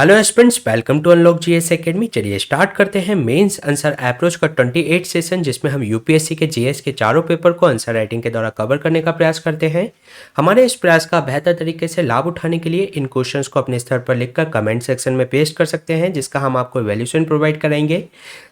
Hello aspirants, welcome to unlock GS academy. चलिए start करते हैं मेंस आंसर अप्रोच का 28 सेशन, जिसमें हम यूपीएससी के जीएस के चारों पेपर को आंसर राइटिंग के द्वारा कवर करने का प्रयास करते हैं। हमारे इस प्रयास का बेहतर तरीके से लाभ उठाने के लिए इन क्वेश्चंस को अपने स्तर पर लिखकर कमेंट सेक्शन में पेस्ट कर सकते हैं, जिसका हम आपको वैल्यूएशन प्रोवाइड कराएंगे।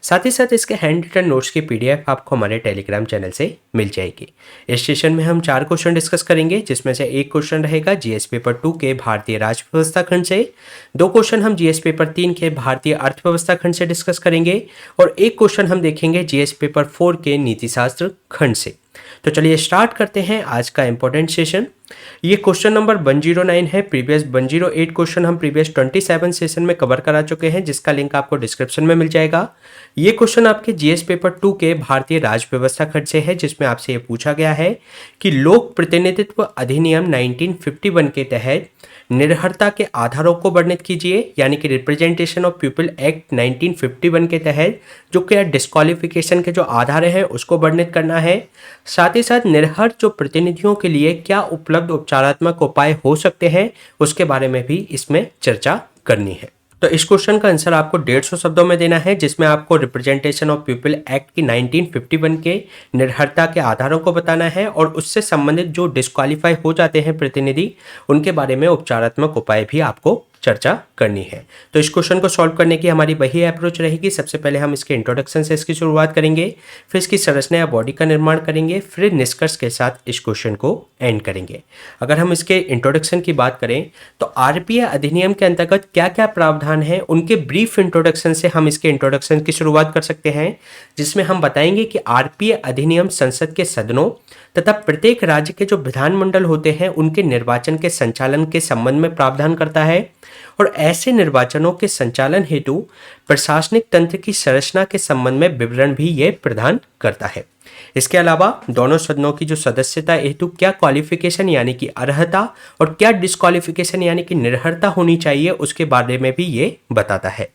साथ ही साथ इसके हैंड रिटन नोट्स की पीडीएफ आपको हमारे टेलीग्राम चैनल से मिल जाएगी। इस सेशन में हम 4 क्वेश्चन डिस्कस करेंगे, जिसमें से एक क्वेश्चन रहेगा जीएस पेपर 2 के भारतीय राजव्यवस्था खंड से, 2 क्वेश्चन हम जीएस पेपर 3 के भारतीय अर्थव्यवस्था खंड से डिस्कस करेंगे और एक क्वेश्चन हम देखेंगे जीएस पेपर 4 के नीति शास्त्र खंड से। तो चलिए स्टार्ट करते हैं आज का इंपॉर्टेंट सेशन। ये क्वेश्चन नंबर 109 है। प्रीवियस 108 क्वेश्चन हम प्रीवियस 27 सेशन में कवर करा चुके हैं, जिसका लिंक आपको डिस्क्रिप्शन में मिल जाएगा। ये क्वेश्चन आपके जीएस पेपर 2 के भारतीय राजव्यवस्था खंड से है, जिसमें आपसे ये पूछा गया है कि लोक प्रतिनिधित्व अधिनियम 1951 के तहत निर्भरता के आधारों को वर्णित कीजिए, यानी कि रिप्रेजेंटेशन ऑफ पीपल एक्ट 1951 के तहत जो क्या डिस्क्वालिफिकेशन के जो आधार हैं उसको वर्णित करना है। साथ ही साथ निर्भर जो प्रतिनिधियों के लिए क्या उपलब्ध उपचारात्मक उपाय हो सकते हैं उसके बारे में भी इसमें चर्चा करनी है। तो इस क्वेश्चन का आंसर आपको 150 शब्दों में देना है, जिसमें आपको रिप्रेजेंटेशन ऑफ पीपल एक्ट की 1951 के निर्भरता के आधारों को बताना है और उससे संबंधित जो डिस्क्वालीफाई हो जाते हैं प्रतिनिधि, उनके बारे में उपचारात्मक उपाय भी आपको चर्चा करनी है। तो इस क्वेश्चन को सॉल्व करने की हमारी वही अप्रोच रहेगी। सबसे पहले हम इसके इंट्रोडक्शन से इसकी शुरुआत करेंगे, फिर इसकी संरचना या बॉडी का निर्माण करेंगे, फिर निष्कर्ष के साथ इस क्वेश्चन को एंड करेंगे। अगर हम इसके इंट्रोडक्शन की बात करें तो आरपीए अधिनियम के अंतर्गत क्या क्या प्रावधान है, उनके ब्रीफ इंट्रोडक्शन से हम इसके इंट्रोडक्शन की शुरुआत कर सकते हैं, जिसमें हम बताएंगे कि आरपीए अधिनियम संसद के सदनों तथा प्रत्येक राज्य के जो विधानमंडल होते हैं उनके निर्वाचन के संचालन के संबंध में प्रावधान करता है और ऐसे निर्वाचनों के संचालन हेतु प्रशासनिक तंत्र की संरचना के संबंध में विवरण भी ये प्रदान करता है। इसके अलावा दोनों सदनों की जो सदस्यता हेतु क्या क्वालिफिकेशन यानी कि अर्हता और क्या डिस्क्वालिफिकेशन यानी कि निर्भरता होनी चाहिए उसके बारे में भी ये बताता है।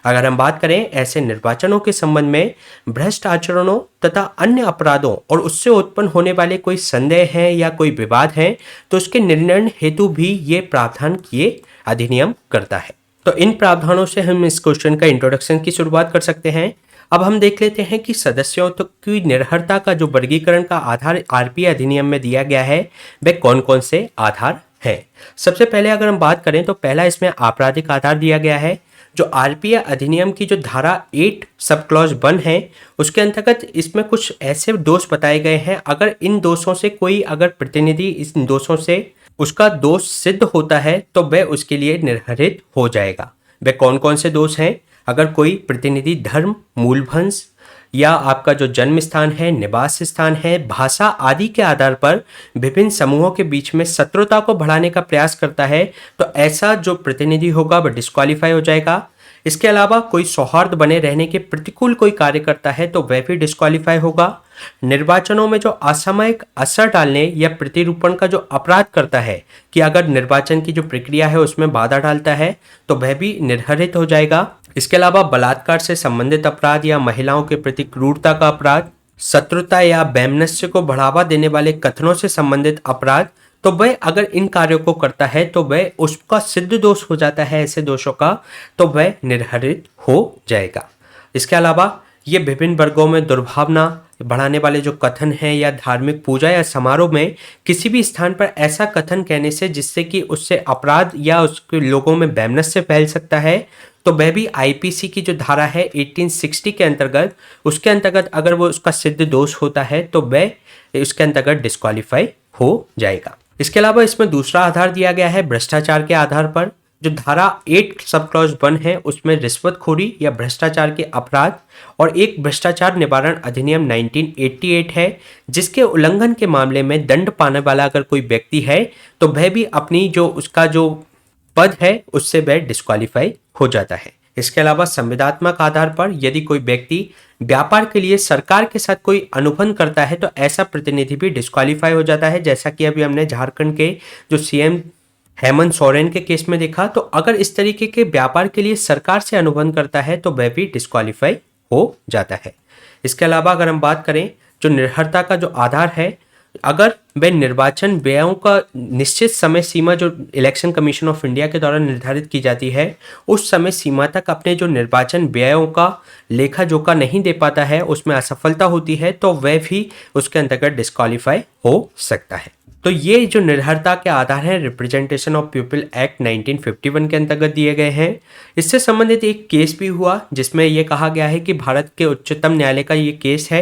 अगर हम बात करें ऐसे निर्वाचनों के संबंध में भ्रष्ट आचरणों तथा अन्य अपराधों और उससे उत्पन्न होने वाले कोई संदेह है या कोई विवाद है तो उसके निर्णय हेतु भी ये प्रावधान किए अधिनियम करता है। तो इन प्रावधानों से हम इस क्वेश्चन का इंट्रोडक्शन की शुरुआत कर सकते हैं। अब हम देख लेते हैं कि सदस्यों की निर्भरता का जो वर्गीकरण का आधार आरपीए अधिनियम में दिया गया है वे कौन कौन से आधार हैं। सबसे पहले अगर हम बात करें तो पहला इसमें आपराधिक आधार दिया गया है। जो आरपीए अधिनियम की जो धारा 8 सब क्लॉज 1 है उसके अंतर्गत इसमें कुछ ऐसे दोष बताए गए हैं, अगर इन दोषों से कोई अगर प्रतिनिधि इस दोषों से उसका दोष सिद्ध होता है तो वह उसके लिए निर्धारित हो जाएगा। वे कौन कौन से दोष हैं? अगर कोई प्रतिनिधि धर्म, मूलभंश या आपका जो जन्म स्थान है, निवास स्थान है, भाषा आदि के आधार पर विभिन्न समूहों के बीच में शत्रुता को बढ़ाने का प्रयास करता है तो ऐसा जो प्रतिनिधि होगा वह डिस्क्वालीफाई हो जाएगा। इसके अलावा कोई सौहार्द बने रहने के प्रतिकूल कोई कार्य करता है तो वह भी डिस्क्वालीफाई होगा। निर्वाचनों में जो असामयिक असर डालने या प्रतिरूपण का जो अपराध करता है कि अगर निर्वाचन की जो प्रक्रिया है उसमें बाधा डालता है तो वह भी निर्धारित हो जाएगा। इसके अलावा बलात्कार से संबंधित अपराध या महिलाओं के प्रति क्रूरता का अपराध, शत्रुता या वैमनस्य को बढ़ावा देने वाले कथनों से संबंधित अपराध, तो वह अगर इन कार्यों को करता है तो वह उसका सिद्ध दोष हो जाता है ऐसे दोषों का, तो वह निर्धारित हो जाएगा। इसके अलावा ये विभिन्न वर्गों में दुर्भावना बढ़ाने वाले जो कथन हैं या धार्मिक पूजा या समारोह में किसी भी स्थान पर ऐसा कथन कहने से जिससे कि उससे अपराध या उसके लोगों में वैमनस्य फैल सकता है तो वह भी आईपीसी की जो धारा है 1860 के अंतर्गत उसके अंतर्गत अगर वो उसका सिद्ध दोष होता है तो वह उसके अंतर्गत डिस्क्वालीफाई हो जाएगा। इसके अलावा इसमें दूसरा आधार दिया गया है भ्रष्टाचार के आधार पर। जो धारा 8 सब क्लॉज 1 है उसमें रिश्वतखोरी या भ्रष्टाचार के अपराध और एक भ्रष्टाचार निवारण अधिनियम 1988 है, जिसके उल्लंघन के मामले में दंड पाने वाला अगर कोई व्यक्ति है तो वह भी अपनी जो उसका जो पद है उससे वह डिस्क्वालीफाई हो जाता है। इसके अलावा संविदात्मक आधार पर यदि कोई व्यक्ति व्यापार के लिए सरकार के साथ कोई अनुबंध करता है तो ऐसा प्रतिनिधि भी डिस्क्वालीफाई हो जाता है, जैसा कि अभी हमने झारखंड के जो सीएम हेमंत सोरेन के केस में देखा। तो अगर इस तरीके के व्यापार के लिए सरकार से अनुबंध करता है तो वह भी डिस्क्वालीफाई हो जाता है। इसके अलावा अगर हम बात करें जो निर्भरता का जो आधार है अगर वह निर्वाचन व्ययों का निश्चित समय सीमा जो इलेक्शन कमीशन ऑफ इंडिया के द्वारा निर्धारित की जाती है उस समय सीमा तक अपने जो निर्वाचन व्ययों का लेखा जोखा नहीं दे पाता है, उसमें असफलता होती है, तो वह भी उसके अंतर्गत डिस्क्वालीफाई हो सकता है। तो ये जो निर्भरता के आधार हैं रिप्रेजेंटेशन ऑफ पीपल एक्ट 1951 के अंतर्गत दिए गए हैं। इससे संबंधित एक केस भी हुआ जिसमें यह कहा गया है कि भारत के उच्चतम न्यायालय का ये केस है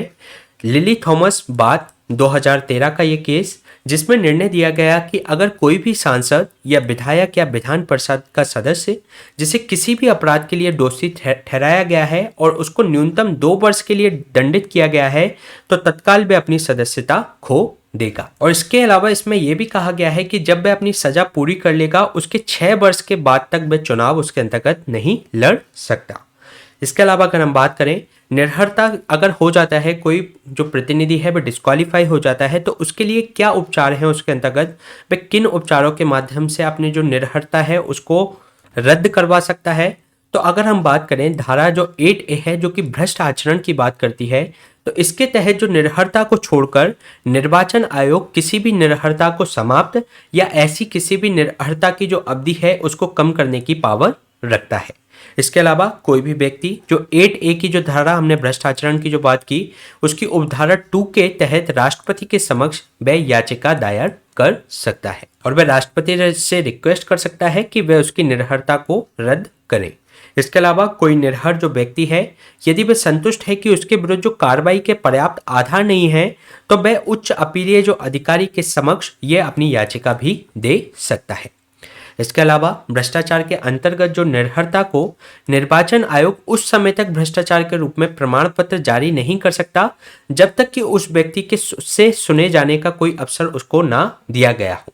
लिली थॉमस बात 2013 का ये केस, जिसमें निर्णय दिया गया कि अगर कोई भी सांसद या विधायक या विधान परिषद का सदस्य जिसे किसी भी अपराध के लिए दोषी ठहराया गया है और उसको न्यूनतम 2 वर्ष के लिए दंडित किया गया है तो तत्काल वे अपनी सदस्यता खो देगा। और इसके अलावा इसमें यह भी कहा गया है कि जब वह अपनी सजा पूरी कर लेगा उसके 6 वर्ष के बाद तक वह चुनाव उसके अंतर्गत नहीं लड़ सकता। इसके अलावा अगर हम बात करें निर्भरता अगर हो जाता है, कोई जो प्रतिनिधि है वह डिस्क्वालीफाई हो जाता है तो उसके लिए क्या उपचार हैं उसके अंतर्गत, वह किन उपचारों के माध्यम से अपनी जो निर्भरता है उसको रद्द करवा सकता है। तो अगर हम बात करें धारा जो 8A है जो कि भ्रष्ट आचरण की बात करती है, तो इसके तहत जो निर्भरता को छोड़कर निर्वाचन आयोग किसी भी निर्भरता को समाप्त या ऐसी किसी भी निर्भरता की जो अवधि है उसको कम करने की पावर रखता है। इसके अलावा कोई भी व्यक्ति जो 8A की जो धारा हमने भ्रष्ट आचरण की जो बात की उसकी उपधारा 2 के तहत राष्ट्रपति के समक्ष वह याचिका दायर कर सकता है और वह राष्ट्रपति से रिक्वेस्ट कर सकता है कि वह उसकी निर्भरता को रद्द करें। इसके अलावा कोई निर्भर जो व्यक्ति है यदि वह संतुष्ट है कि उसके विरुद्ध जो कार्रवाई के पर्याप्त आधार नहीं है तो वह उच्च अपीलीय जो अधिकारी के समक्ष यह अपनी याचिका भी दे सकता है। इसके अलावा भ्रष्टाचार के अंतर्गत जो निर्भरता को निर्वाचन आयोग उस समय तक भ्रष्टाचार के रूप में प्रमाण पत्र जारी नहीं कर सकता जब तक कि उस व्यक्ति के से सुने जाने का कोई अवसर उसको ना दिया गया हो।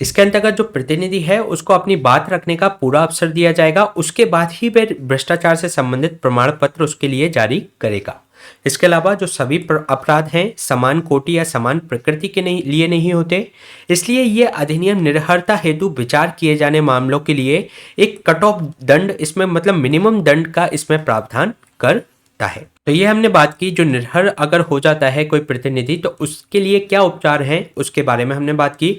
इसके अंतर्गत जो प्रतिनिधि है उसको अपनी बात रखने का पूरा अवसर दिया जाएगा, उसके बाद ही वह भ्रष्टाचार से संबंधित प्रमाण पत्र उसके लिए जारी करेगा। इसके अलावा जो सभी अपराध हैं समान कोटि या समान प्रकृति के लिए नहीं होते, इसलिए ये अधिनियम निर्भरता हेतु विचार किए जाने मामलों के लिए एक कट ऑफ दंड इसमें मतलब मिनिमम दंड का इसमें प्रावधान करता है। तो ये हमने बात की जो निर्भर अगर हो जाता है कोई प्रतिनिधि तो उसके लिए क्या उपचार हैं उसके बारे में हमने बात की।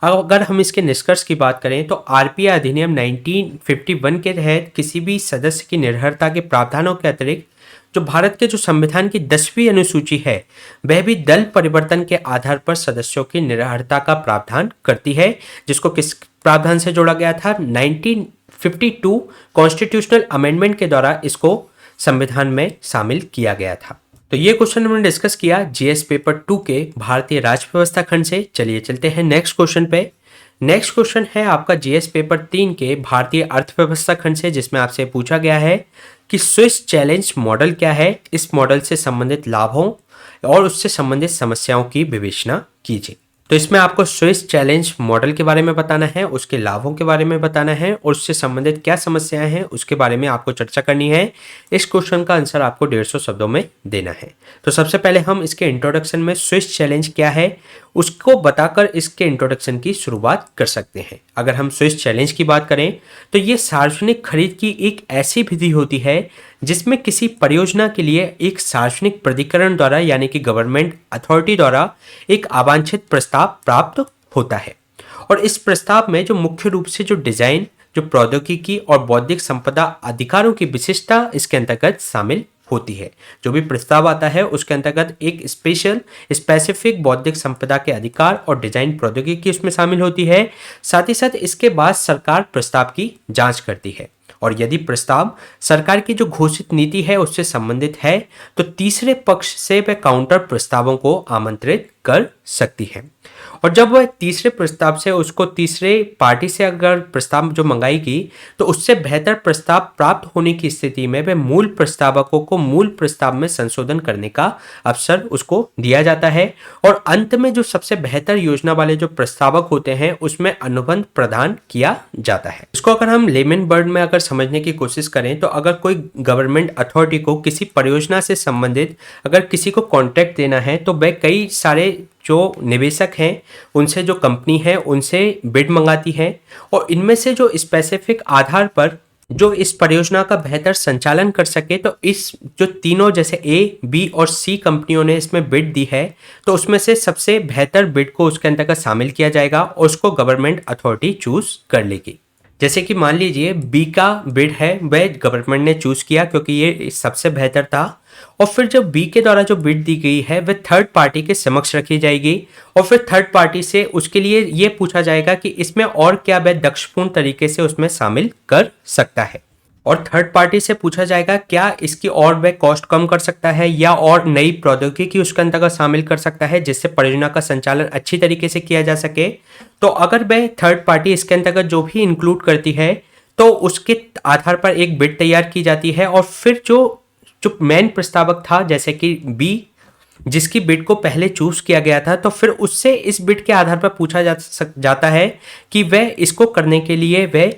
अगर हम इसके निष्कर्ष की बात करें तो आरपीआई अधिनियम 1951 के तहत किसी भी सदस्य की निर्भरता के प्रावधानों के अतिरिक्त जो भारत के जो संविधान की 10वीं अनुसूची है वह भी दल परिवर्तन के आधार पर सदस्यों की निर्भरता का प्रावधान करती है, जिसको किस प्रावधान से जोड़ा गया था 1952 कॉन्स्टिट्यूशनल अमेंडमेंट के द्वारा इसको संविधान में शामिल किया गया था। तो ये क्वेश्चन हमने डिस्कस किया जीएस पेपर 2 के भारतीय राज्य व्यवस्था खंड से। चलिए चलते हैं नेक्स्ट क्वेश्चन पे। नेक्स्ट क्वेश्चन है आपका जीएस पेपर 3 के भारतीय अर्थव्यवस्था खंड से, जिसमें आपसे पूछा गया है कि स्विस चैलेंज मॉडल क्या है, इस मॉडल से संबंधित लाभों और उससे संबंधित समस्याओं की विवेचना कीजिए। तो इसमें आपको स्विस चैलेंज मॉडल के बारे में बताना है, उसके लाभों के बारे में बताना है और उससे संबंधित क्या समस्याएं हैं उसके बारे में आपको चर्चा करनी है। इस क्वेश्चन का आंसर आपको 150 शब्दों में देना है। तो सबसे पहले हम इसके इंट्रोडक्शन में स्विस चैलेंज क्या है उसको बताकर इसके इंट्रोडक्शन की शुरुआत कर सकते हैं। अगर हम स्विस चैलेंज की बात करें तो ये सार्वजनिक खरीद की एक ऐसी विधि होती है जिसमें किसी परियोजना के लिए एक सार्वजनिक प्राधिकरण द्वारा यानी कि गवर्नमेंट अथॉरिटी द्वारा एक अवांछित प्रस्ताव प्राप्त होता है और इस प्रस्ताव में जो मुख्य रूप से जो डिजाइन, जो प्रौद्योगिकी और बौद्धिक संपदा अधिकारों की विशिष्टता इसके अंतर्गत शामिल होती है। जो भी प्रस्ताव आता है उसके अंतर्गत एक स्पेसिफिक बौद्धिक संपदा के अधिकार और डिजाइन प्रौद्योगिकी उसमें शामिल होती है। साथ ही साथ इसके बाद सरकार प्रस्ताव की जांच करती है और यदि प्रस्ताव सरकार की जो घोषित नीति है उससे संबंधित है तो तीसरे पक्ष से वह काउंटर प्रस्तावों को आमंत्रित कर सकती है और जब वह तीसरे प्रस्ताव से उसको तीसरे पार्टी से अगर प्रस्ताव जो मंगाएगी तो उससे बेहतर प्रस्ताव प्राप्त होने की स्थिति में वह मूल प्रस्तावकों को मूल प्रस्ताव में संशोधन करने का अवसर उसको दिया जाता है और अंत में जो सबसे बेहतर योजना वाले जो प्रस्तावक होते हैं उसमें अनुबंध प्रदान किया जाता है। इसको अगर हम लेमन वर्ड में अगर समझने की कोशिश करें तो अगर कोई गवर्नमेंट अथॉरिटी को किसी परियोजना से संबंधित अगर किसी को कॉन्ट्रैक्ट देना है तो वह कई सारे जो निवेशक हैं उनसे जो कंपनी है उनसे बिड मंगाती है और इनमें से जो स्पेसिफिक आधार पर जो इस परियोजना का बेहतर संचालन कर सके। तो इस जो तीनों जैसे ए, बी और सी कंपनियों ने इसमें बिड दी है, तो उसमें से सबसे बेहतर बिड को उसके अंतर्गत शामिल किया जाएगा और उसको गवर्नमेंट अथॉरिटी चूज कर लेगी। जैसे कि मान लीजिए बी का बिड है वह गवर्नमेंट ने चूज किया क्योंकि ये सबसे बेहतर था, और फिर जब बी के द्वारा जो बिड दी गई है वह थर्ड पार्टी के समक्ष रखी जाएगी और फिर थर्ड पार्टी से उसके लिए ये पूछा जाएगा कि इसमें और क्या वह दक्षपूर्ण तरीके से उसमें शामिल कर सकता है, और थर्ड पार्टी से पूछा जाएगा क्या इसकी और वह कॉस्ट कम कर सकता है या और नई प्रौद्योगिकी उसके अंतर्गत शामिल कर सकता है जिससे परियोजना का संचालन अच्छी तरीके से किया जा सके। तो अगर वह थर्ड पार्टी इसके अंतर्गत जो भी इंक्लूड करती है तो उसके आधार पर एक बिड तैयार की जाती है, और फिर जो जो मेन प्रस्तावक था जैसे कि बी, जिसकी बिड को पहले चूज किया गया था, तो फिर उससे इस बिड के आधार पर पूछा जाता है कि वह इसको करने के लिए वह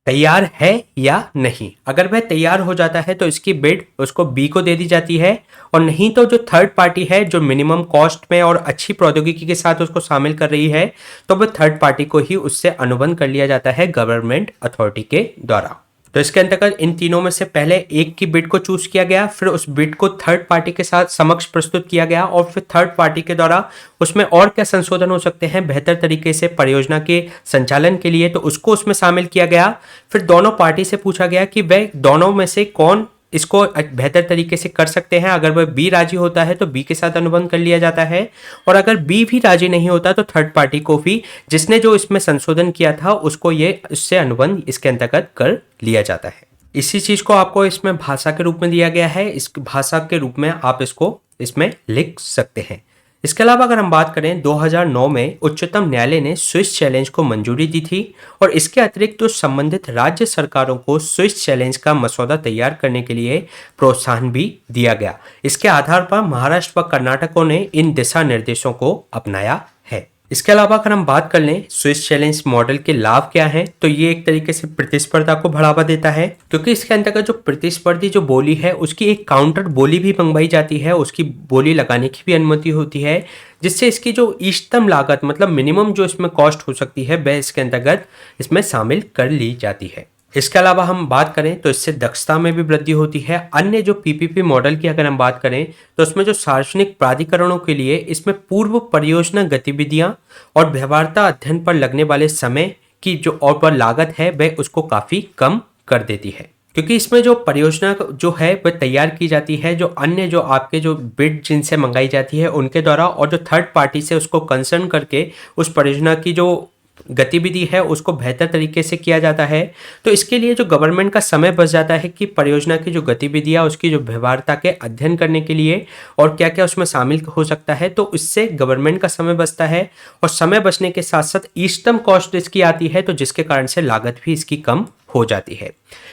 तैयार है या नहीं। अगर वह तैयार हो जाता है तो इसकी बिड उसको बी को दे दी जाती है, और नहीं तो जो थर्ड पार्टी है जो मिनिमम कॉस्ट में और अच्छी प्रौद्योगिकी के साथ उसको शामिल कर रही है तो वह थर्ड पार्टी को ही उससे अनुबंध कर लिया जाता है गवर्नमेंट अथॉरिटी के द्वारा। तो इसके अंतर्गत इन तीनों में से पहले एक की बिड को चूज किया गया, फिर उस बिड को थर्ड पार्टी के साथ समक्ष प्रस्तुत किया गया और फिर थर्ड पार्टी के द्वारा उसमें और क्या संशोधन हो सकते हैं बेहतर तरीके से परियोजना के संचालन के लिए, तो उसको उसमें शामिल किया गया। फिर दोनों पार्टी से पूछा गया कि वह दोनों में से कौन इसको बेहतर तरीके से कर सकते हैं। अगर वह बी राजी होता है तो बी के साथ अनुबंध कर लिया जाता है, और अगर बी भी राजी नहीं होता तो थर्ड पार्टी को भी जिसने जो इसमें संशोधन किया था उसको ये इससे अनुबंध इसके अंतर्गत कर लिया जाता है। इसी चीज को आपको इसमें भाषा के रूप में दिया गया है, इस भाषा के रूप में आप इसको इसमें लिख सकते हैं। इसके अलावा अगर हम बात करें 2009 में उच्चतम न्यायालय ने स्विस चैलेंज को मंजूरी दी थी, और इसके अतिरिक्त तो संबंधित राज्य सरकारों को स्विस चैलेंज का मसौदा तैयार करने के लिए प्रोत्साहन भी दिया गया। इसके आधार पर महाराष्ट्र व कर्नाटकों ने इन दिशा निर्देशों को अपनाया है। इसके अलावा अगर हम बात कर लें स्विस चैलेंज मॉडल के लाभ क्या हैं, तो ये एक तरीके से प्रतिस्पर्धा को बढ़ावा देता है, क्योंकि इसके अंतर्गत जो प्रतिस्पर्धी जो बोली है उसकी एक काउंटर बोली भी मंगवाई जाती है, उसकी बोली लगाने की भी अनुमति होती है, जिससे इसकी जो इष्टतम लागत मतलब मिनिमम जो इसमें कॉस्ट हो सकती है वह इसके अंतर्गत इसमें शामिल कर ली जाती है। इसके अलावा हम बात करें तो इससे दक्षता में भी वृद्धि होती है। अन्य जो पीपीपी मॉडल की अगर हम बात करें तो उसमें जो सार्वजनिक प्राधिकरणों के लिए इसमें पूर्व परियोजना गतिविधियां और व्यवहार्यता अध्ययन पर लगने वाले समय की जो और पर लागत है वह उसको काफी कम कर देती है, क्योंकि इसमें जो परियोजना जो है वह तैयार की जाती है जो अन्य जो आपके जो बिड जिनसे मंगाई जाती है उनके द्वारा, और जो थर्ड पार्टी से उसको कंसर्न करके उस परियोजना की जो गतिविधि है उसको बेहतर तरीके से किया जाता है। तो इसके लिए जो गवर्नमेंट का समय बच जाता है कि परियोजना की जो गतिविधियां उसकी जो व्यवहार्यता के अध्ययन करने के लिए और क्या क्या उसमें शामिल हो सकता है, तो इससे गवर्नमेंट का समय बचता है, और समय बचने के साथ साथ इष्टतम कॉस्ट इसकी आती है, तो जिसके कारण से लागत भी इसकी कम हो जाती है।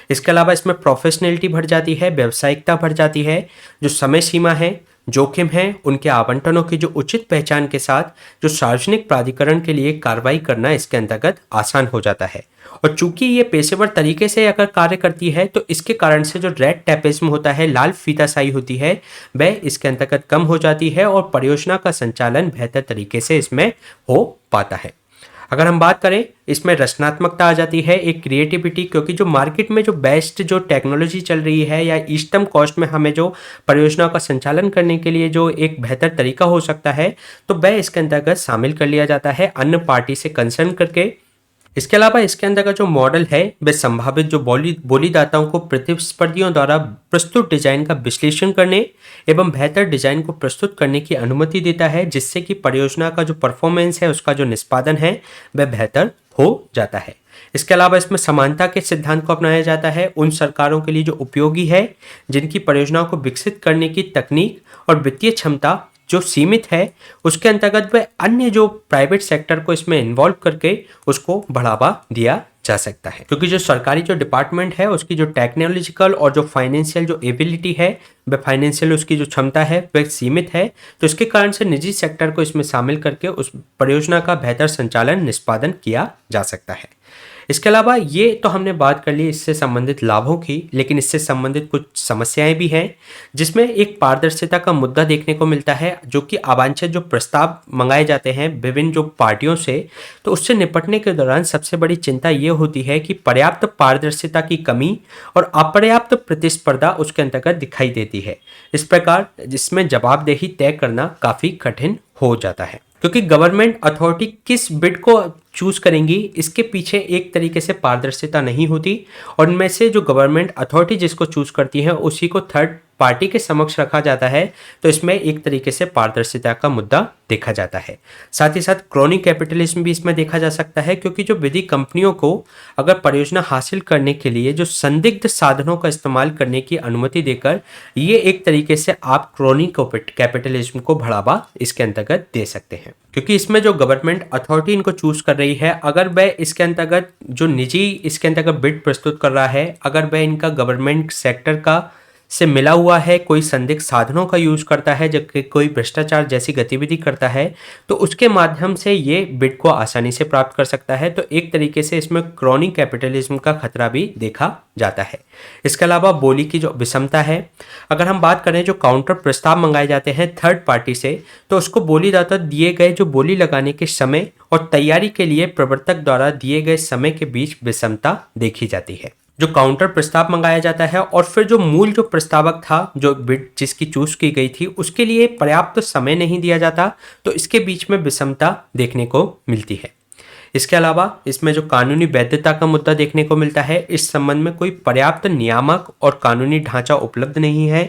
इसके अलावा इसमें प्रोफेशनलिटी बढ़ जाती है, व्यावसायिकता बढ़ जाती है, जो समय सीमा है, जोखिम है, उनके आवंटनों की जो उचित पहचान के साथ जो सार्वजनिक प्राधिकरण के लिए कार्रवाई करना इसके अंतर्गत आसान हो जाता है। और चूंकि ये पेशेवर तरीके से अगर कार्य करती है तो इसके कारण से जो रेड टेपिज्म होता है, लाल फीताशाही होती है, वह इसके अंतर्गत कम हो जाती है और परियोजना का संचालन बेहतर तरीके से इसमें हो पाता है। अगर हम बात करें इसमें रचनात्मकता आ जाती है, एक क्रिएटिविटी, क्योंकि जो मार्केट में जो बेस्ट जो टेक्नोलॉजी चल रही है या इष्टतम कॉस्ट में हमें जो परियोजना का संचालन करने के लिए जो एक बेहतर तरीका हो सकता है तो वह इसके अंतर्गत शामिल कर लिया जाता है अन्य पार्टी से कंसर्न करके। इसके अलावा इसके अंदर का जो मॉडल है वह संभावित जो बोलीदाताओं को प्रतिस्पर्धियों द्वारा प्रस्तुत डिजाइन का विश्लेषण करने एवं बेहतर डिजाइन को प्रस्तुत करने की अनुमति देता है, जिससे कि परियोजना का जो परफॉर्मेंस है उसका जो निष्पादन है वह बेहतर हो जाता है। इसके अलावा इसमें समानता के सिद्धांत को अपनाया जाता है उन सरकारों के लिए जो उपयोगी है, जिनकी परियोजनाओं को विकसित करने की तकनीक और वित्तीय क्षमता जो सीमित है, उसके अंतर्गत वह अन्य जो प्राइवेट सेक्टर को इसमें इन्वॉल्व करके उसको बढ़ावा दिया जा सकता है, क्योंकि जो सरकारी जो डिपार्टमेंट है उसकी जो टेक्नोलॉजिकल और जो फाइनेंशियल जो एबिलिटी है वह फाइनेंशियल उसकी जो क्षमता है वह सीमित है। तो इसके कारण से निजी सेक्टर को इसमें शामिल करके उस परियोजना का बेहतर संचालन निष्पादन किया जा सकता है। इसके अलावा ये तो हमने बात कर ली इससे संबंधित लाभों की, लेकिन इससे संबंधित कुछ समस्याएं भी हैं, जिसमें एक पारदर्शिता का मुद्दा देखने को मिलता है, जो कि अवांछित जो प्रस्ताव मंगाए जाते हैं विभिन्न जो पार्टियों से, तो उससे निपटने के दौरान सबसे बड़ी चिंता ये होती है कि पर्याप्त पारदर्शिता की कमी और अपर्याप्त प्रतिस्पर्धा उसके अंतर्गत दिखाई देती है। इस प्रकार जिसमें जवाबदेही तय करना काफ़ी कठिन हो जाता है, क्योंकि गवर्नमेंट अथॉरिटी किस बिड को चूज करेंगी इसके पीछे एक तरीके से पारदर्शिता नहीं होती, और इनमें से जो गवर्नमेंट अथॉरिटी जिसको चूज करती है उसी को थर्ड पार्टी के समक्ष रखा जाता है, तो इसमें एक तरीके से पारदर्शिता का मुद्दा देखा जाता है। साथ ही साथ क्रोनी कैपिटलिज्म भी इसमें देखा जा सकता है, क्योंकि जो विधि कंपनियों को अगर परियोजना हासिल करने के लिए जो संदिग्ध साधनों का इस्तेमाल करने की अनुमति देकर, ये एक तरीके से आप क्रोनी कैपिटलिज्म को बढ़ावा इसके अंतर्गत दे सकते हैं, क्योंकि इसमें जो गवर्नमेंट अथॉरिटी इनको चूज कर रही है, अगर वह इसके अंतर्गत जो निजी इसके अंतर्गत बिड प्रस्तुत कर रहा है, अगर वह इनका गवर्नमेंट सेक्टर का से मिला हुआ है, कोई संदिग्ध साधनों का यूज करता है, जबकि कोई भ्रष्टाचार जैसी गतिविधि करता है, तो उसके माध्यम से ये बिड को आसानी से प्राप्त कर सकता है। तो एक तरीके से इसमें क्रोनी कैपिटलिज्म का खतरा भी देखा जाता है। इसके अलावा बोली की जो विषमता है, अगर हम बात करें जो काउंटर प्रस्ताव मंगाए जाते हैं थर्ड पार्टी से, तो उसको बोलीदाता दिए गए जो बोली लगाने के समय और तैयारी के लिए प्रवर्तक द्वारा दिए गए समय के बीच विषमता देखी जाती है। जो काउंटर प्रस्ताव मंगाया जाता है और फिर जो मूल जो प्रस्तावक था, जो बिड जिसकी चूज की गई थी, उसके लिए पर्याप्त समय नहीं दिया जाता, तो इसके बीच में विषमता देखने को मिलती है। इसके अलावा इसमें जो कानूनी वैधता का मुद्दा देखने को मिलता है, इस संबंध में कोई पर्याप्त नियामक और कानूनी ढांचा उपलब्ध नहीं है।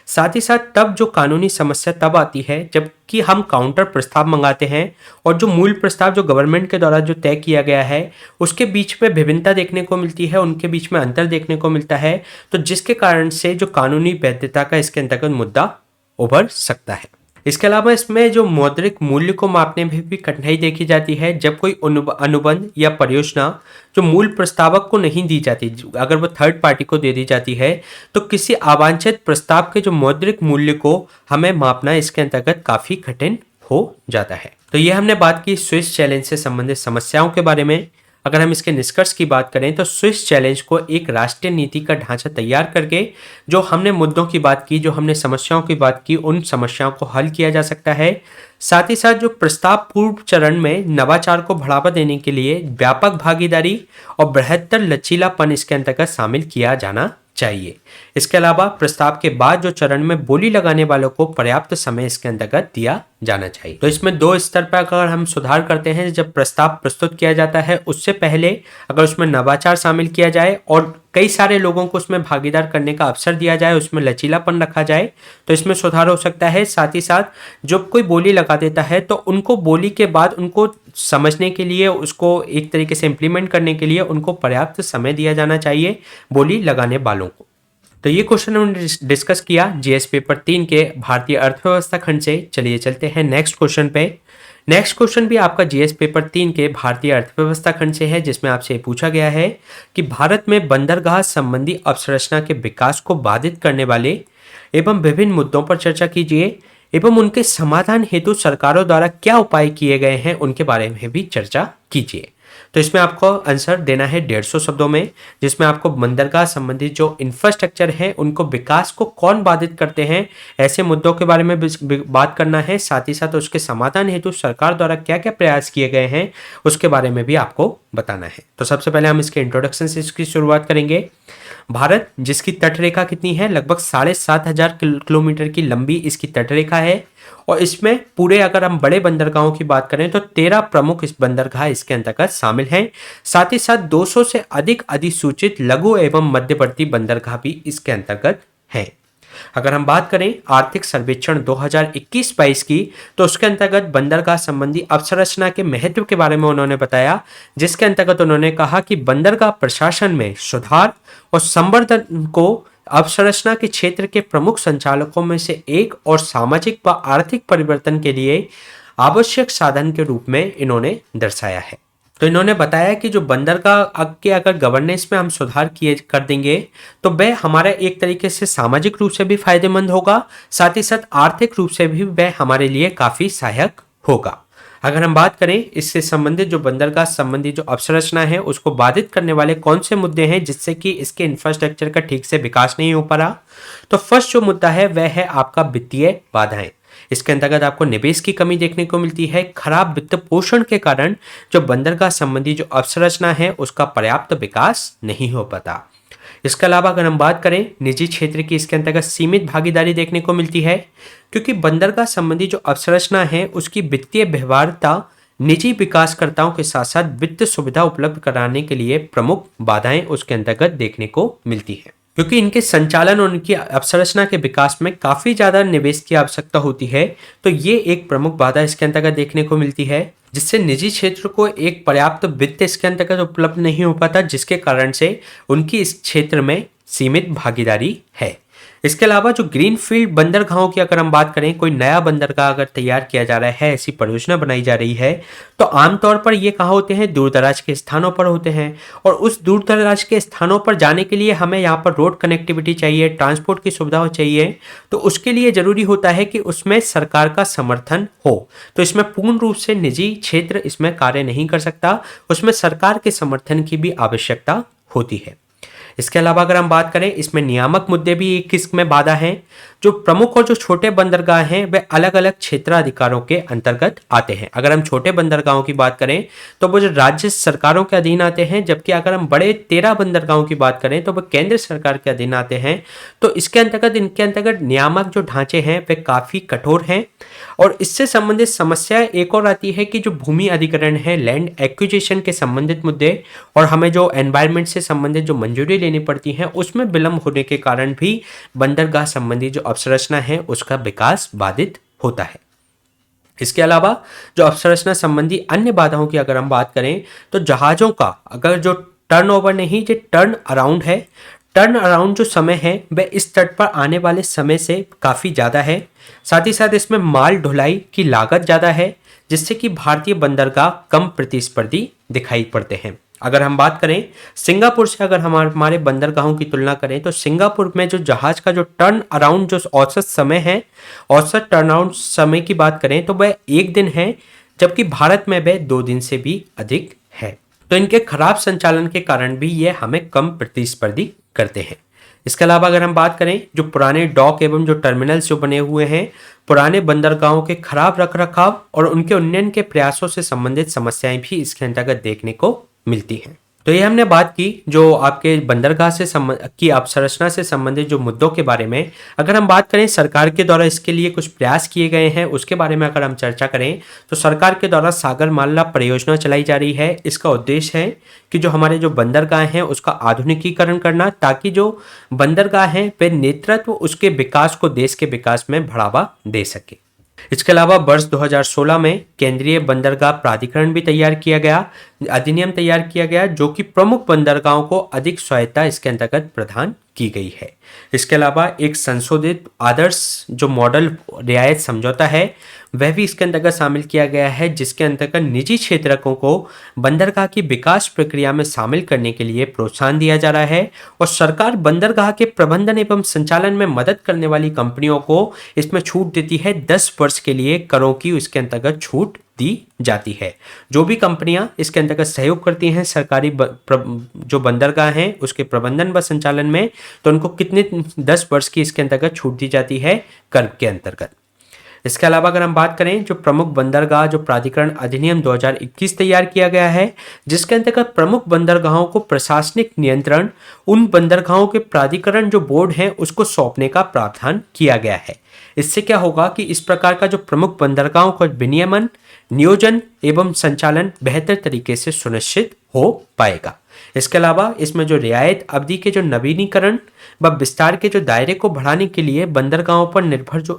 साथ ही साथ तब जो कानूनी समस्या तब आती है जबकि हम काउंटर प्रस्ताव मंगाते हैं और जो मूल प्रस्ताव जो गवर्नमेंट के द्वारा जो तय किया गया है उसके बीच में विभिन्नता देखने को मिलती है, उनके बीच में अंतर देखने को मिलता है, तो जिसके कारण से जो कानूनी वैधता का इसके अंतर्गत मुद्दा उभर सकता है। इसके अलावा इसमें जो मौद्रिक मूल्य को मापने में भी कठिनाई देखी जाती है, जब कोई अनुबंध या परियोजना जो मूल प्रस्तावक को नहीं दी जाती, अगर वो थर्ड पार्टी को दे दी जाती है, तो किसी अवांछित प्रस्ताव के जो मौद्रिक मूल्य को हमें मापना इसके अंतर्गत काफ़ी कठिन हो जाता है। तो ये हमने बात की स्विस चैलेंज से संबंधित समस्याओं के बारे में। अगर हम इसके निष्कर्ष की बात करें तो स्विस चैलेंज को एक राष्ट्रीय नीति का ढांचा तैयार करके जो हमने मुद्दों की बात की, जो हमने समस्याओं की बात की, उन समस्याओं को हल किया जा सकता है। साथ ही साथ जो प्रस्ताव पूर्व चरण में नवाचार को बढ़ावा देने के लिए व्यापक भागीदारी और बृहत्तर लचीलापन इसके अंतर्गत शामिल किया जाना चाहिए। इसके अलावा प्रस्ताव के बाद जो चरण में बोली लगाने वालों को पर्याप्त समय इसके अंतर्गत दिया जाना चाहिए। तो इसमें दो स्तर पर अगर हम सुधार करते हैं, जब प्रस्ताव प्रस्तुत किया जाता है उससे पहले अगर उसमें नवाचार शामिल किया जाए और कई सारे लोगों को उसमें भागीदार करने का अवसर दिया जाए, उसमें लचीलापन रखा जाए, तो इसमें सुधार हो सकता है। साथ ही साथ जब कोई बोली लगा देता है तो उनको बोली के बाद उनको समझने के लिए, उसको एक तरीके से इम्प्लीमेंट करने के लिए उनको पर्याप्त समय दिया जाना चाहिए बोली लगाने वालों को। तो ये क्वेश्चन हमने डिस्कस किया जीएस पेपर 3 के भारतीय अर्थव्यवस्था खंड से। चलिए चलते हैं नेक्स्ट क्वेश्चन पे। नेक्स्ट क्वेश्चन भी आपका जीएस पेपर 3 के भारतीय अर्थव्यवस्था खंड से है, जिसमें आपसे पूछा गया है कि भारत में बंदरगाह संबंधी अवसंरचना के विकास को बाधित करने वाले एवं विभिन्न मुद्दों पर चर्चा कीजिए एवं उनके समाधान हेतु सरकारों द्वारा क्या उपाय किए गए हैं उनके बारे में भी चर्चा कीजिए। तो इसमें आपको आंसर देना है 150 शब्दों में, जिसमें आपको बंदरगाह संबंधित जो इंफ्रास्ट्रक्चर है उनको विकास को कौन बाधित करते हैं ऐसे मुद्दों के बारे में बात करना है। साथ ही साथ उसके समाधान हेतु सरकार द्वारा क्या क्या प्रयास किए गए हैं उसके बारे में भी आपको बताना है। तो सबसे पहले हम इसके इंट्रोडक्शन से इसकी शुरुआत करेंगे। भारत जिसकी तटरेखा कितनी है, लगभग 7,500 किलोमीटर की लंबी इसकी तटरेखा है, और इसमें पूरे अगर हम बड़े बंदरगाहों की बात करें तो 13 प्रमुख इस बंदरगाह इसके अंतर्गत शामिल हैं। साथ ही साथ 200 से अधिक अधिसूचित लघु एवं मध्यवर्ती बंदरगाह भी इसके अंतर्गत हैं। अगर हम बात करें आर्थिक सर्वेक्षण 2021-22 की, तो उसके अंतर्गत बंदरगाह संबंधी अवसंरचना के महत्व के बारे में उन्होंने बताया, जिसके अंतर्गत उन्होंने कहा कि बंदरगाह प्रशासन में सुधार और संवर्धन को अवसंरचना के क्षेत्र के प्रमुख संचालकों में से एक और सामाजिक व आर्थिक परिवर्तन के लिए आवश्यक साधन के रूप में इन्होंने दर्शाया है। तो इन्होंने बताया कि जो बंदरगाह के अगर गवर्नेंस में हम सुधार किए कर देंगे तो वह हमारा एक तरीके से सामाजिक रूप से भी फायदेमंद होगा, साथ ही साथ आर्थिक रूप से भी वह हमारे लिए काफ़ी सहायक होगा। अगर हम बात करें इससे संबंधित जो बंदरगाह संबंधी जो अवसंरचना है उसको बाधित करने वाले कौन से मुद्दे हैं जिससे कि इसके इंफ्रास्ट्रक्चर का ठीक से विकास नहीं हो पा रहा, तो फर्स्ट जो मुद्दा है वह है आपका वित्तीय बाधाएं। इसके अंतर्गत आपको निवेश की कमी देखने को मिलती है। खराब वित्त पोषण के कारण जो बंदरगाह संबंधी जो अवसंरचना है उसका पर्याप्त विकास नहीं हो पाता। इसके अलावा अगर हम बात करें निजी क्षेत्र की, इसके अंतर्गत सीमित भागीदारी देखने को मिलती है, क्योंकि बंदरगाह संबंधी जो अवसंरचना है उसकी वित्तीय व्यवहार्यता निजी विकासकर्ताओं के साथ साथ वित्त सुविधा उपलब्ध कराने के लिए प्रमुख बाधाएं उसके अंतर्गत देखने को मिलती है, क्योंकि इनके संचालन और इनकी अवसंरचना के विकास में काफी ज्यादा निवेश की आवश्यकता होती है। तो ये एक प्रमुख बाधा इसके अंतर्गत देखने को मिलती है, जिससे निजी क्षेत्र को एक पर्याप्त वित्त इसके अंतर्गत उपलब्ध नहीं हो पाता, जिसके कारण से उनकी इस क्षेत्र में सीमित भागीदारी है। इसके अलावा जो ग्रीनफील्ड बंदरगाहों की अगर हम बात करें, कोई नया बंदरगाह अगर तैयार किया जा रहा है, ऐसी परियोजना बनाई जा रही है, तो आमतौर पर ये कहाँ होते हैं, दूर दराज के स्थानों पर होते हैं। और उस दूर दराज के स्थानों पर जाने के लिए हमें यहाँ पर रोड कनेक्टिविटी चाहिए, ट्रांसपोर्ट की सुविधा चाहिए। तो उसके लिए जरूरी होता है कि उसमें सरकार का समर्थन हो। तो इसमें पूर्ण रूप से निजी क्षेत्र इसमें कार्य नहीं कर सकता, उसमें सरकार के समर्थन की भी आवश्यकता होती है। इसके अलावा अगर हम बात करें, इसमें नियामक मुद्दे भी एक किस्म बाधा हैं। जो प्रमुख और जो छोटे बंदरगाह हैं वे अलग अलग क्षेत्राधिकारों के अंतर्गत आते हैं। अगर हम छोटे बंदरगाहों की बात करें तो वो जो राज्य सरकारों के अधीन आते हैं, जबकि अगर हम बड़े 13 बंदरगाहों की बात करें तो वो केंद्र सरकार के अधीन आते हैं। तो इसके अंतर्गत इनके अंतर्गत नियामक जो ढांचे हैं वे काफ़ी कठोर हैं। और इससे संबंधित समस्या एक और आती है कि जो भूमि अधिग्रहण है, लैंड एक्विजिशन के संबंधित मुद्दे, और हमें जो एनवायरनमेंट से संबंधित जो मंजूरी लेनी पड़ती है उसमें विलंब होने के कारण भी बंदरगाह संबंधी जो अवसंरचना है उसका विकास बाधित होता है। इसके अलावा जो अवसंरचना संबंधी अन्य बाधाओं की अगर हम बात करें तो जहाजों का अगर जो टर्नओवर नहीं, जो टर्न अराउंड है, टर्न अराउंड जो समय है वह इस तट पर आने वाले समय से काफ़ी ज़्यादा है। साथ ही साथ इसमें माल ढुलाई की लागत ज़्यादा है, जिससे कि भारतीय बंदरगाह कम प्रतिस्पर्धी दिखाई पड़ते हैं। अगर हम बात करें सिंगापुर से, अगर हमारे बंदरगाहों की तुलना करें तो सिंगापुर में जो जहाज का जो टर्न अराउंड जो औसत समय है, औसत टर्न अराउंड समय की बात करें तो वह 1 दिन है, जबकि भारत में वह 2 दिन से भी अधिक है। तो इनके खराब संचालन के कारण भी ये हमें कम प्रतिस्पर्धी करते हैं। इसके अलावा अगर हम बात करें जो पुराने डॉक एवं जो टर्मिनल्स जो बने हुए हैं, पुराने बंदरगाहों के खराब रखरखाव और उनके उन्नयन के प्रयासों से संबंधित समस्याएं भी इसके अंतर्गत देखने को मिलती हैं। तो ये हमने बात की जो आपके बंदरगाह से की अवसंरचना से संबंधित जो मुद्दों के बारे में। अगर हम बात करें सरकार के द्वारा इसके लिए कुछ प्रयास किए गए हैं उसके बारे में अगर हम चर्चा करें तो सरकार के द्वारा सागरमाला परियोजना चलाई जा रही है। इसका उद्देश्य है कि जो हमारे जो बंदरगाह हैं उसका आधुनिकीकरण करना, ताकि जो बंदरगाह हैं वे नेतृत्व उसके विकास को, देश के विकास में बढ़ावा दे सके। इसके अलावा वर्ष 2016 में केंद्रीय बंदरगाह प्राधिकरण भी तैयार किया गया, अधिनियम तैयार किया गया, जो कि प्रमुख बंदरगाहों को अधिक स्वायत्ता इसके अंतर्गत प्रदान की गई है। इसके अलावा एक संशोधित आदर्श जो मॉडल रियायत समझौता है वह भी इसके अंतर्गत शामिल किया गया है, जिसके अंतर्गत निजी क्षेत्रकों को बंदरगाह की विकास प्रक्रिया में शामिल करने के लिए प्रोत्साहन दिया जा रहा है। और सरकार बंदरगाह के प्रबंधन एवं संचालन में मदद करने वाली कंपनियों को इसमें छूट देती है। 10 वर्ष के लिए करों की इसके अंतर्गत छूट दी जाती है। जो भी कंपनियां इसके अंतर्गत सहयोग करती हैं सरकारी जो बंदरगाह हैं उसके प्रबंधन व संचालन में, तो उनको कितने 10 वर्ष की इसके अंतर्गत छूट दी जाती है कर के अंतर्गत। इसके अलावा अगर हम बात करें जो प्रमुख बंदरगाह जो प्राधिकरण अधिनियम 2021 तैयार किया गया है, जिसके अंतर्गत प्रमुख बंदरगाहों को प्रशासनिक नियंत्रण उन बंदरगाहों के प्राधिकरण जो बोर्ड है उसको सौंपने का प्रावधान किया गया है। इससे क्या होगा कि इस प्रकार का जो प्रमुख बंदरगाहों का विनियमन, नियोजन एवं संचालन बेहतर तरीके से सुनिश्चित हो पाएगा। इसके अलावा इसमें जो रियायत अवधि के जो नवीनीकरण व विस्तार के जो दायरे को बढ़ाने के लिए बंदरगाहों पर निर्भर जो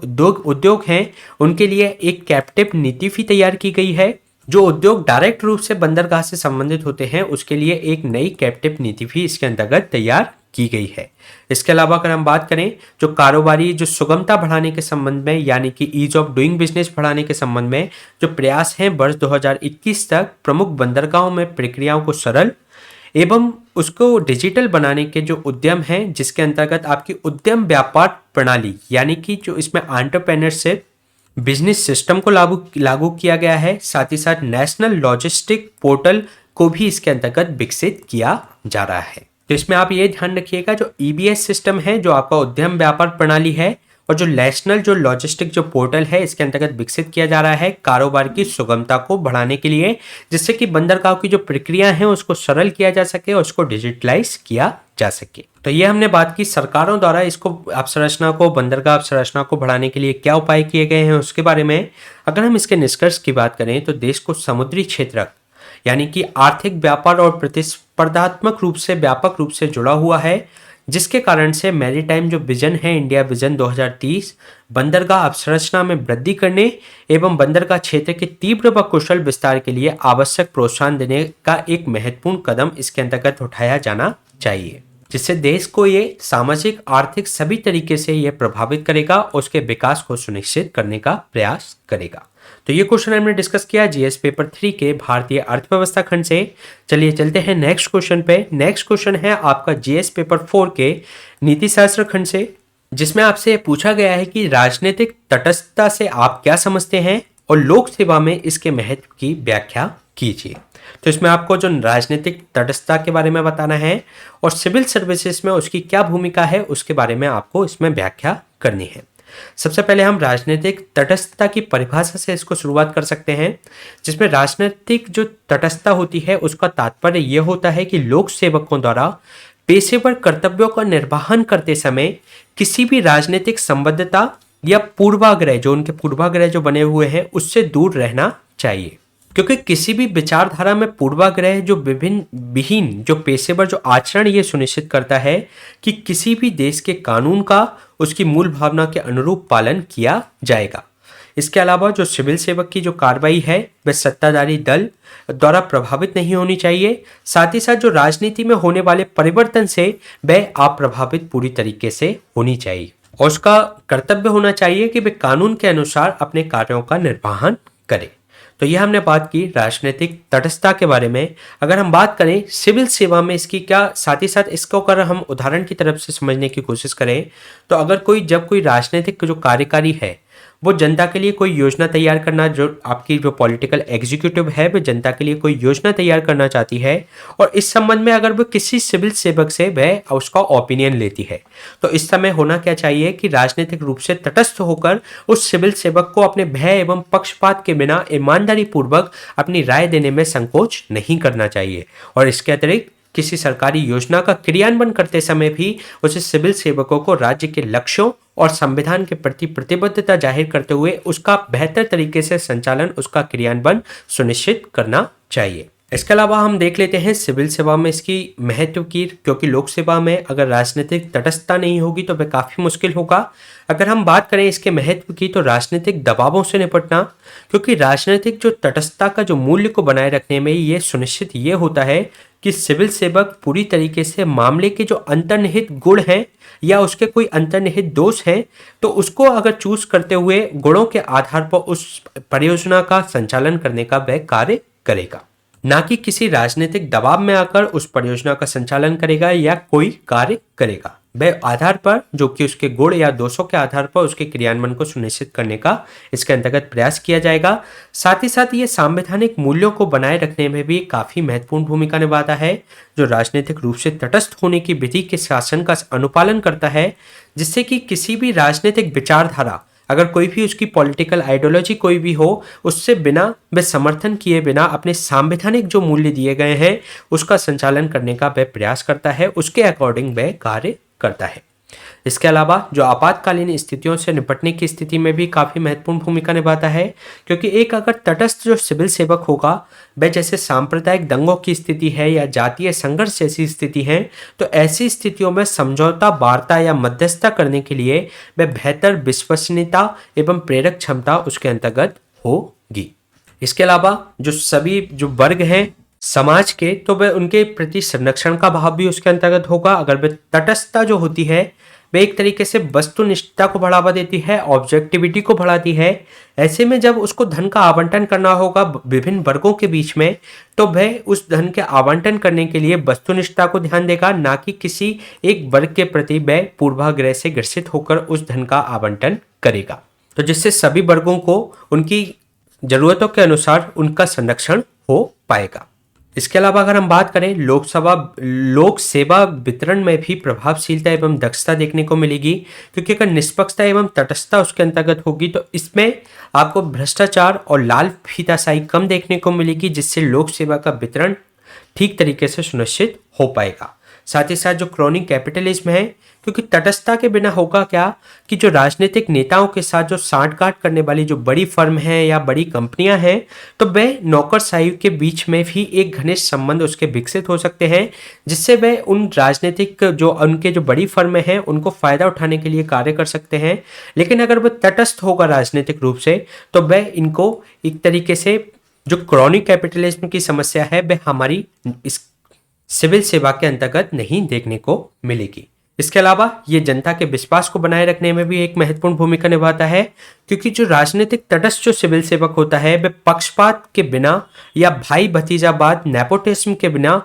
उद्योग हैं उनके लिए एक कैप्टिव नीति भी तैयार की गई है। जो उद्योग डायरेक्ट रूप से बंदरगाह से संबंधित होते हैं उसके लिए एक नई कैप्टिव नीति भी इसके अंतर्गत तैयार की गई है। इसके अलावा अगर हम बात करें जो कारोबारी जो सुगमता बढ़ाने के संबंध में, यानी कि ईज ऑफ डूइंग बिजनेस बढ़ाने के संबंध में जो प्रयास हैं, वर्ष 2021 तक प्रमुख बंदरगाहों में प्रक्रियाओं को सरल एवं उसको डिजिटल बनाने के जो उद्यम हैं, जिसके अंतर्गत आपकी उद्यम व्यापार प्रणाली यानी कि जो इसमें एंटरप्रेन्योरशिप बिजनेस सिस्टम को लागू लागू किया गया है। साथ ही साथ नेशनल लॉजिस्टिक पोर्टल को भी इसके अंतर्गत विकसित किया जा रहा है। तो इसमें आप ये ध्यान रखिएगा, जो ईबीएस सिस्टम है, जो आपका उद्यम व्यापार प्रणाली है, और जो नेशनल जो लॉजिस्टिक जो पोर्टल है, इसके अंतर्गत विकसित किया जा रहा है कारोबार की सुगमता को बढ़ाने के लिए, जिससे कि बंदरगाह की जो प्रक्रिया है उसको सरल किया जा सके और उसको डिजिटलाइज किया जा सके। तो ये हमने बात की सरकारों द्वारा इसको अवसंरचना को, बंदरगाह अवसंरचना को बढ़ाने के लिए क्या उपाय किए गए हैं उसके बारे में। अगर हम इसके निष्कर्ष की बात करें तो देश को समुद्री क्षेत्र यानी कि आर्थिक व्यापार और प्रतिस्पर्धात्मक रूप से व्यापक रूप से जुड़ा हुआ है, जिसके कारण से मैरीटाइम जो विजन है, इंडिया विजन 2030, बंदरगाह अवसंरचना में वृद्धि करने एवं बंदरगाह क्षेत्र के तीव्र व कुशल विस्तार के लिए आवश्यक प्रोत्साहन देने का एक महत्वपूर्ण कदम इसके अंतर्गत उठाया जाना चाहिए, जिससे देश को ये सामाजिक आर्थिक सभी तरीके से ये प्रभावित करेगा और उसके विकास को सुनिश्चित करने का प्रयास करेगा। तो ये क्वेश्चन हमने डिस्कस किया जीएस पेपर 3 के भारतीय अर्थव्यवस्था खंड से। चलिए चलते हैं नेक्स्ट क्वेश्चन पे। नेक्स्ट क्वेश्चन है आपका जीएस पेपर 4 के नीति शास्त्र खंड से, जिसमें आपसे पूछा गया है कि राजनीतिक तटस्थता से आप क्या समझते हैं और लोक सेवा में इसके महत्व की व्याख्या कीजिए। तो इसमें आपको जो राजनीतिक तटस्थता के बारे में बताना है और सिविल सर्विसेज में उसकी क्या भूमिका है उसके बारे में आपको इसमें व्याख्या करनी है। सबसे पहले हम राजनीतिक तटस्थता की परिभाषा से इसको शुरुआत कर सकते हैं, जिसमें राजनीतिक जो तटस्थता होती है उसका तात्पर्य यह होता है कि लोक सेवकों द्वारा पेशेवर कर्तव्यों का निर्वहन करते समय किसी भी राजनीतिक संबद्धता या पूर्वाग्रह, जो उनके पूर्वाग्रह जो बने हुए हैं, उससे दूर रहना चाहिए। क्योंकि किसी भी विचारधारा में पूर्वाग्रह जो विहीन जो पेशेवर जो आचरण ये सुनिश्चित करता है कि किसी भी देश के कानून का उसकी मूल भावना के अनुरूप पालन किया जाएगा। इसके अलावा जो सिविल सेवक की जो कार्रवाई है वह सत्ताधारी दल द्वारा प्रभावित नहीं होनी चाहिए। साथ ही साथ जो राजनीति में होने वाले परिवर्तन से वह अप्रभावित पूरी तरीके से होनी चाहिए और उसका कर्तव्य होना चाहिए कि वह कानून के अनुसार अपने कार्यों का निर्वहन करे। तो यह हमने बात की राजनीतिक तटस्थता के बारे में। अगर हम बात करें सिविल सेवा में इसकी क्या, साथ ही साथ इसको अगर हम उदाहरण की तरफ से समझने की कोशिश करें तो अगर जब कोई राजनीतिक जो कार्यकारी है वो जनता के लिए कोई योजना तैयार करना, जो आपकी जो पॉलिटिकल एग्जीक्यूटिव है वह जनता के लिए कोई योजना तैयार करना चाहती है और इस संबंध में अगर वो किसी सिविल सेवक से वह उसका ओपिनियन लेती है, तो इस समय होना क्या चाहिए कि राजनीतिक रूप से तटस्थ होकर उस सिविल सेवक को अपने भय एवं पक्षपात के बिना ईमानदारी पूर्वक अपनी राय देने में संकोच नहीं करना चाहिए। और इसके अतिरिक्त किसी सरकारी योजना का क्रियान्वयन करते समय भी उसे सिविल सेवकों को राज्य के लक्ष्यों और संविधान के प्रति प्रतिबद्धता जाहिर करते हुए उसका बेहतर तरीके से संचालन, उसका क्रियान्वयन सुनिश्चित करना चाहिए। इसके अलावा हम देख लेते हैं सिविल सेवा में इसकी महत्व की, क्योंकि लोक सेवा में अगर राजनीतिक तटस्थता नहीं होगी तो वह काफ़ी मुश्किल होगा। अगर हम बात करें इसके महत्व की तो राजनीतिक दबावों से निपटना, क्योंकि राजनीतिक जो तटस्थता का जो मूल्य को बनाए रखने में ये सुनिश्चित ये होता है कि सिविल सेवक पूरी तरीके से मामले के जो अंतर्निहित गुण हैं या उसके कोई अंतर्निहित दोष हैं तो उसको अगर चूज करते हुए गुणों के आधार पर उस परियोजना का संचालन करने का वह कार्य करेगा, ना कि किसी राजनीतिक दबाव में आकर उस परियोजना का संचालन करेगा या कोई कार्य करेगा। वह आधार पर जो कि उसके गुण या दोषों के आधार पर उसके क्रियान्वयन को सुनिश्चित करने का इसके अंतर्गत प्रयास किया जाएगा। साथ ही साथ ये संवैधानिक मूल्यों को बनाए रखने में भी काफी महत्वपूर्ण भूमिका निभाता है, जो राजनीतिक रूप से तटस्थ होने की विधि के शासन का अनुपालन करता है, जिससे कि किसी भी राजनीतिक विचारधारा, अगर कोई भी उसकी पॉलिटिकल आइडियोलॉजी कोई भी हो, उससे बिना वह समर्थन किए बिना अपने संवैधानिक जो मूल्य दिए गए हैं उसका संचालन करने का वह प्रयास करता है, उसके अकॉर्डिंग वह कार्य करता है। इसके अलावा जो आपातकालीन स्थितियों से निपटने की स्थिति में भी काफ़ी महत्वपूर्ण भूमिका निभाता है, क्योंकि एक अगर तटस्थ जो सिविल सेवक होगा वह जैसे सांप्रदायिक दंगों की स्थिति है या जातीय संघर्ष जैसी स्थिति है तो ऐसी स्थितियों में समझौता, वार्ता या मध्यस्थता करने के लिए वह बेहतर विश्वसनीयता एवं प्रेरक क्षमता उसके अंतर्गत होगी। इसके अलावा जो सभी जो वर्ग हैं समाज के, तो वह उनके प्रति संरक्षण का भाव भी उसके अंतर्गत होगा। अगर वह तटस्थता जो होती है वह एक तरीके से वस्तुनिष्ठता को बढ़ावा देती है, ऑब्जेक्टिविटी को बढ़ाती है। ऐसे में जब उसको धन का आवंटन करना होगा विभिन्न वर्गों के बीच में, तो वह उस धन के आवंटन करने के लिए वस्तुनिष्ठता को ध्यान देगा, ना कि किसी एक वर्ग के प्रति वह पूर्वाग्रह से ग्रसित होकर उस धन का आवंटन करेगा। तो जिससे सभी वर्गों को उनकी ज़रूरतों के अनुसार उनका संरक्षण हो पाएगा। इसके अलावा अगर हम बात करें लोक सेवा वितरण में भी प्रभावशीलता एवं दक्षता देखने को मिलेगी, क्योंकि अगर निष्पक्षता एवं तटस्थता उसके अंतर्गत होगी तो इसमें आपको भ्रष्टाचार और लाल फीताशाही कम देखने को मिलेगी, जिससे लोक सेवा का वितरण ठीक तरीके से सुनिश्चित हो पाएगा। साथ ही साथ जो क्रॉनिक कैपिटलिज्म है, क्योंकि तटस्थता के बिना होगा क्या कि जो राजनीतिक नेताओं के साथ जो सांठगांठ करने वाली जो बड़ी फर्म है या बड़ी कंपनियां हैं, तो वे नौकरशाही के बीच में भी एक घनिष्ठ संबंध उसके विकसित हो सकते हैं, जिससे वे उन राजनीतिक जो उनके जो बड़ी फर्में हैं उनको फायदा उठाने के लिए कार्य कर सकते हैं। लेकिन अगर वह तटस्थ होगा राजनीतिक रूप से, तो वह इनको एक तरीके से जो क्रॉनिक कैपिटलिज्म की समस्या है वह हमारी इस सिविल सेवा के अंतर्गत नहीं देखने को मिलेगी। इसके अलावा ये जनता के विश्वास को बनाए रखने में भी एक महत्वपूर्ण भूमिका निभाता है, क्योंकि जो राजनीतिक तटस्थ जो सिविल सेवक होता है वह पक्षपात के बिना या भाई भतीजावाद नेपोटिज्म के बिना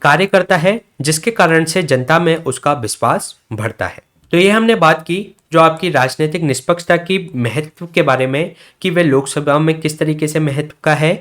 कार्य करता है, जिसके कारण से जनता में उसका विश्वास बढ़ता है। तो ये हमने बात की जो आपकी राजनीतिक निष्पक्षता की महत्व के बारे में कि वे लोकसभा में किस तरीके से महत्व का है।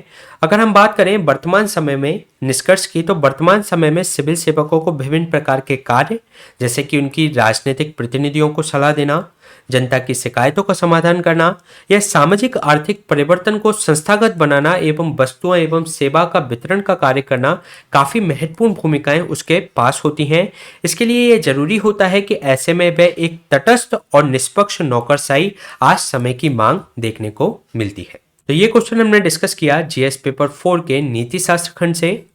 अगर हम बात करें वर्तमान समय में निष्कर्ष की, तो वर्तमान समय में सिविल सेवकों को विभिन्न प्रकार के कार्य जैसे कि उनकी राजनीतिक प्रतिनिधियों को सलाह देना, जनता की शिकायतों का समाधान करना या सामाजिक आर्थिक परिवर्तन को संस्थागत बनाना एवं वस्तुओं एवं सेवा का वितरण का कार्य करना काफ़ी महत्वपूर्ण भूमिकाएं उसके पास होती हैं। इसके लिए यह जरूरी होता है कि ऐसे में वह एक तटस्थ और निष्पक्ष नौकरशाही आज समय की मांग देखने को मिलती है। तो ये क्वेश्चन हमने डिस्कस किया जीएस पेपर 4 के नीति शास्त्र खंड से।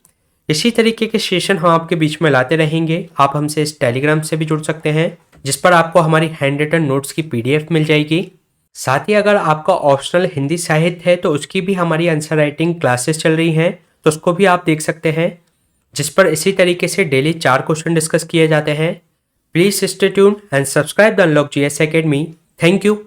इसी तरीके के सेशन हम आपके बीच में लाते रहेंगे। आप हमसे इस टेलीग्राम से भी जुड़ सकते हैं, जिस पर आपको हमारी हैंड रिटन नोट्स की पीडीएफ मिल जाएगी। साथ ही अगर आपका ऑप्शनल हिंदी साहित्य है तो उसकी भी हमारी आंसर राइटिंग क्लासेस चल रही हैं, तो उसको भी आप देख सकते हैं, जिस पर इसी तरीके से डेली 4 क्वेश्चन डिस्कस किए जाते हैं। Please stay tuned and subscribe the unlock GS academy. Thank you.